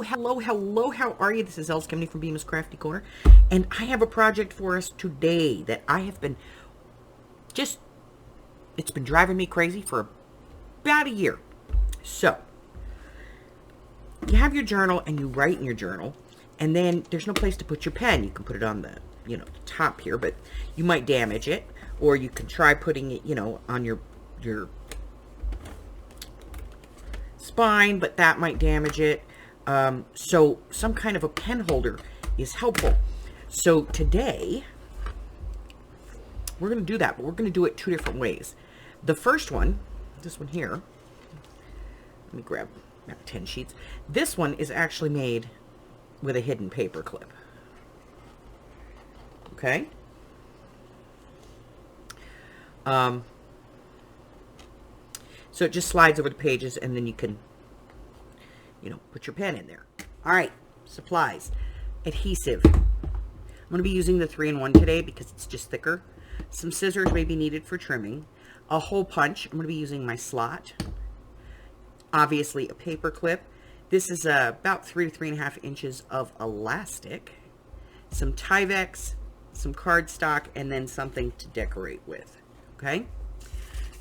hello, how are you? This is Els Kemney from Bemis Crafty Corner, and I have a project for us today that I have been it's been driving me crazy for about a year. So, you have your journal and you write in your journal, and then there's no place to put your pen. You can put it on the, the top here, but you might damage it, or you can try putting it, on your spine, but that might damage it. So some kind of a pen holder is helpful. So today, we're going to do that, but we're going to do it two different ways. The first one, this one here, let me grab 10 sheets. This one is actually made with a hidden paper clip. Okay? So it just slides over the pages, and then you can, put your pen in there. All right, supplies. Adhesive. I'm going to be using the 3-in-1 today because it's just thicker. Some scissors may be needed for trimming. A hole punch. I'm going to be using my slot. Obviously, a paper clip. This is about 3 to 3.5 inches of elastic. Some Tyvex, some cardstock, and then something to decorate with. Okay?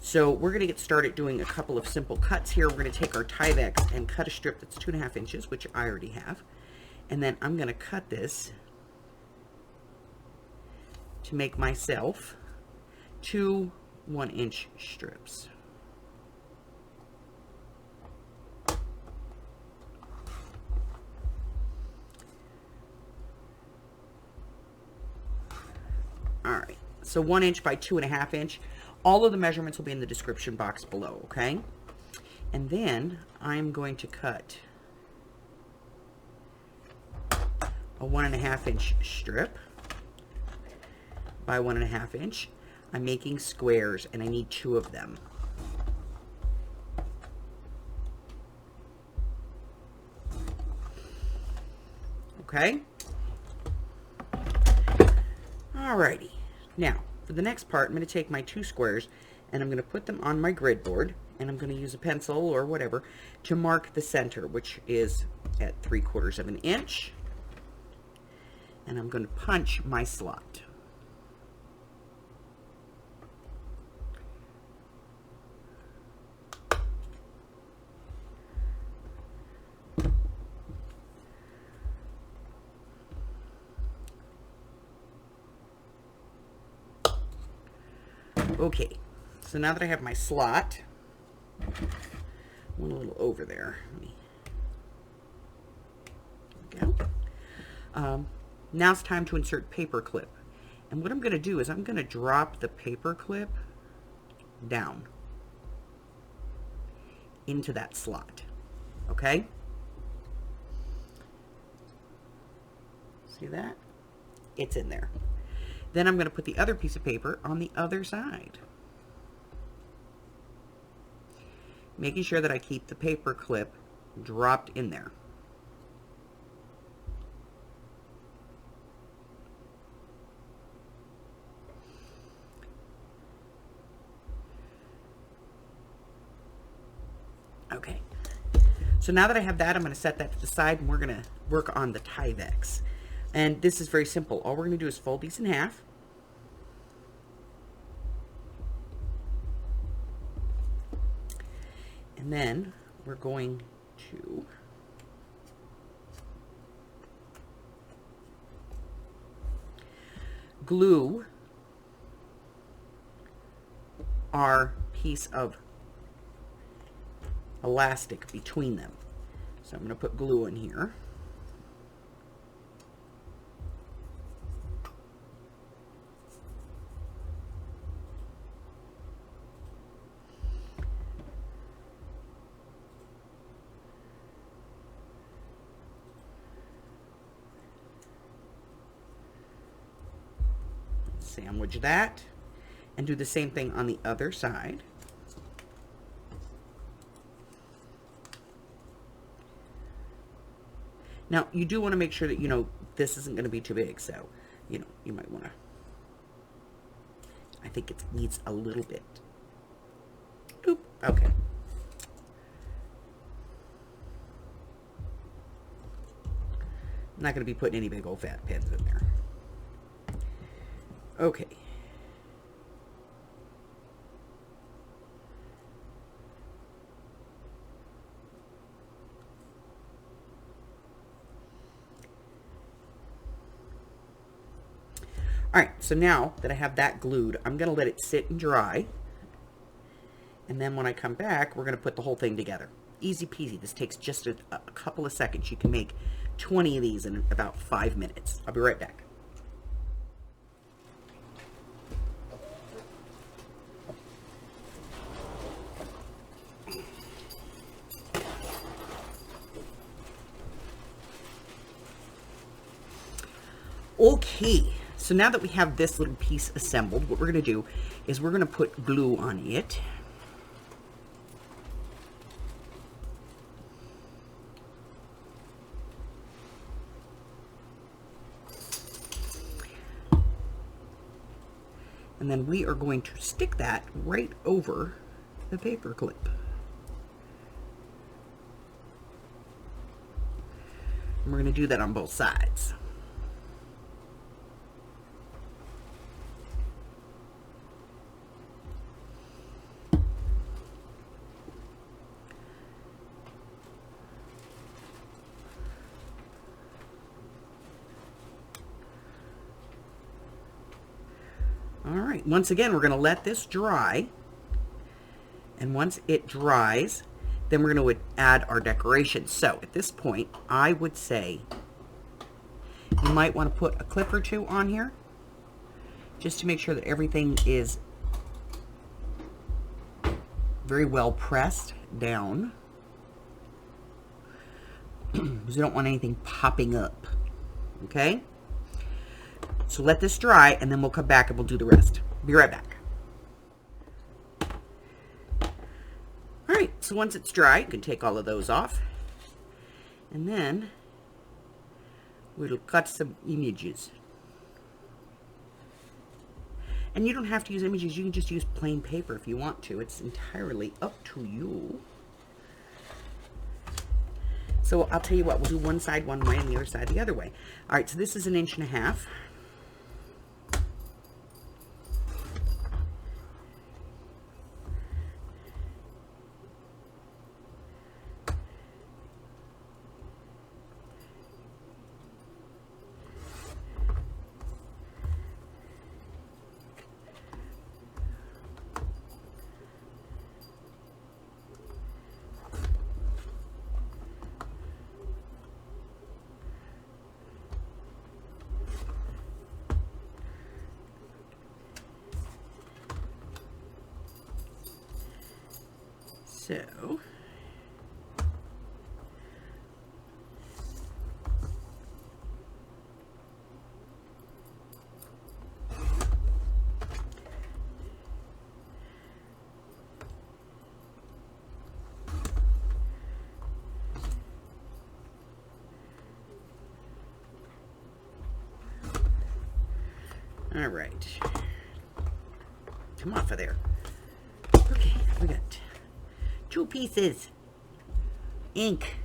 So we're going to get started doing a couple of simple cuts here. We're going to take our Tyvex and cut a strip that's 2.5 inches, which I already have. And then I'm going to cut this to make myself 2 1-inch strips. All right, so 1 inch by 2.5 inch. All of the measurements will be in the description box below, okay? And then I'm going to cut a 1.5 inch strip by 1.5 inch. I'm making squares, and I need 2 of them. Okay? Alrighty. Now, for the next part, I'm going to take my 2 squares, and I'm going to put them on my grid board, and I'm going to use a pencil or whatever to mark the center, which is at 3/4 of an inch. And I'm going to punch my slot. Okay, so now that I have my slot, went a little over there. There we go. Now it's time to insert paper clip. And what I'm going to do is I'm going to drop the paper clip down into that slot. Okay? See that? It's in there. Then I'm going to put the other piece of paper on the other side, making sure that I keep the paper clip dropped in there. Okay, so now that I have that, I'm going to set that to the side, and we're going to work on the Tyvex. And this is very simple. All we're going to do is fold these in half. And then we're going to glue our piece of elastic between them. So I'm going to put glue in here. Sandwich that, and do the same thing on the other side. Now, you do want to make sure that, this isn't going to be too big, so, you might want to, I think it needs a little bit. Oop, okay. I'm not going to be putting any big old fat pins in there. Okay. All right, so now that I have that glued, I'm going to let it sit and dry. And then when I come back, we're going to put the whole thing together. Easy peasy. This takes just a couple of seconds. You can make 20 of these in about 5 minutes. I'll be right back. Okay, so now that we have this little piece assembled, what we're going to do is we're going to put glue on it. And then we are going to stick that right over the paper clip. And we're going to do that on both sides. All right, once again, we're going to let this dry. And once it dries, then we're going to add our decoration. So at this point, I would say you might want to put a clip or two on here just to make sure that everything is very well pressed down. Because you don't want anything popping up. Okay? So let this dry, and then we'll come back and we'll do the rest. Be right back. All right, so once it's dry, you can take all of those off. And then we'll cut some images. And you don't have to use images. You can just use plain paper if you want to. It's entirely up to you. So I'll tell you what, we'll do one side one way and the other side the other way. All right, so this is 1.5 inches. So, all right, come off of there. Okay, we got 2 pieces. Ink.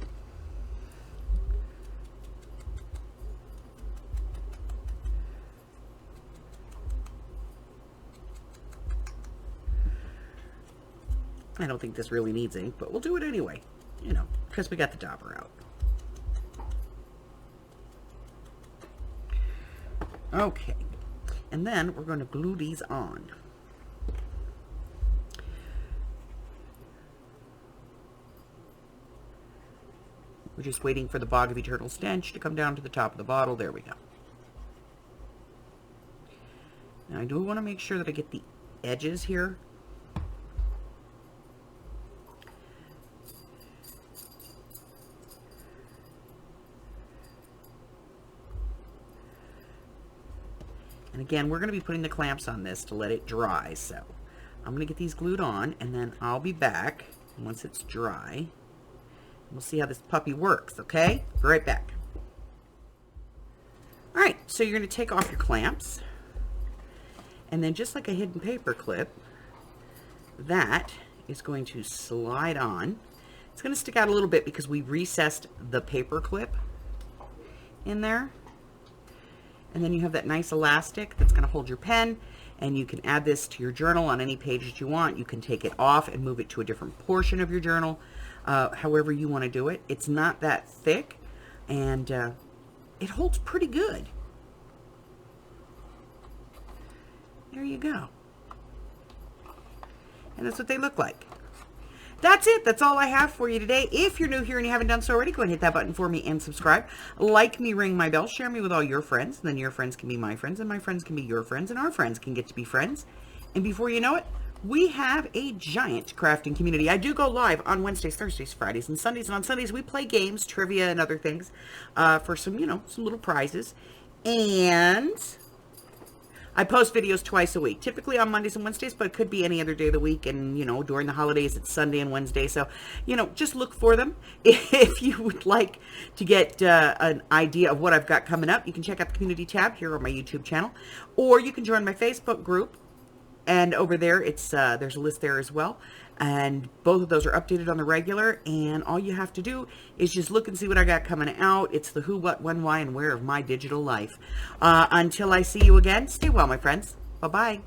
I don't think this really needs ink, but we'll do it anyway, you know, because we got the dauber out. Okay, and then we're going to glue these on. We're just waiting for the Bog of Eternal Stench to come down to the top of the bottle. There we go. Now I do want to make sure that I get the edges here. And again, we're going to be putting the clamps on this to let it dry. So I'm going to get these glued on, and then I'll be back once it's dry. We'll see how this puppy works, okay? Be right back. All right, so you're going to take off your clamps. And then just like a hidden paper clip, that is going to slide on. It's going to stick out a little bit because we recessed the paper clip in there. And then you have that nice elastic that's going to hold your pen, and you can add this to your journal on any page that you want. You can take it off and move it to a different portion of your journal, however you want to do it. It's not that thick, and it holds pretty good. There you go. And that's what they look like. That's it. That's all I have for you today. If you're new here and you haven't done so already, go ahead and hit that button for me and subscribe. Like me, ring my bell, share me with all your friends, and then your friends can be my friends, and my friends can be your friends, and our friends can get to be friends. And before you know it, we have a giant crafting community. I do go live on Wednesdays, Thursdays, Fridays, and Sundays. And on Sundays, we play games, trivia, and other things for some, some little prizes. And I post videos twice a week, typically on Mondays and Wednesdays, but it could be any other day of the week. And, during the holidays, it's Sunday and Wednesday. So, just look for them. If you would like to get an idea of what I've got coming up, you can check out the community tab here on my YouTube channel, or you can join my Facebook group. And over there, it's there's a list there as well. And both of those are updated on the regular. And all you have to do is just look and see what I got coming out. It's the who, what, when, why, and where of my digital life. Until I see you again, stay well, my friends. Bye-bye.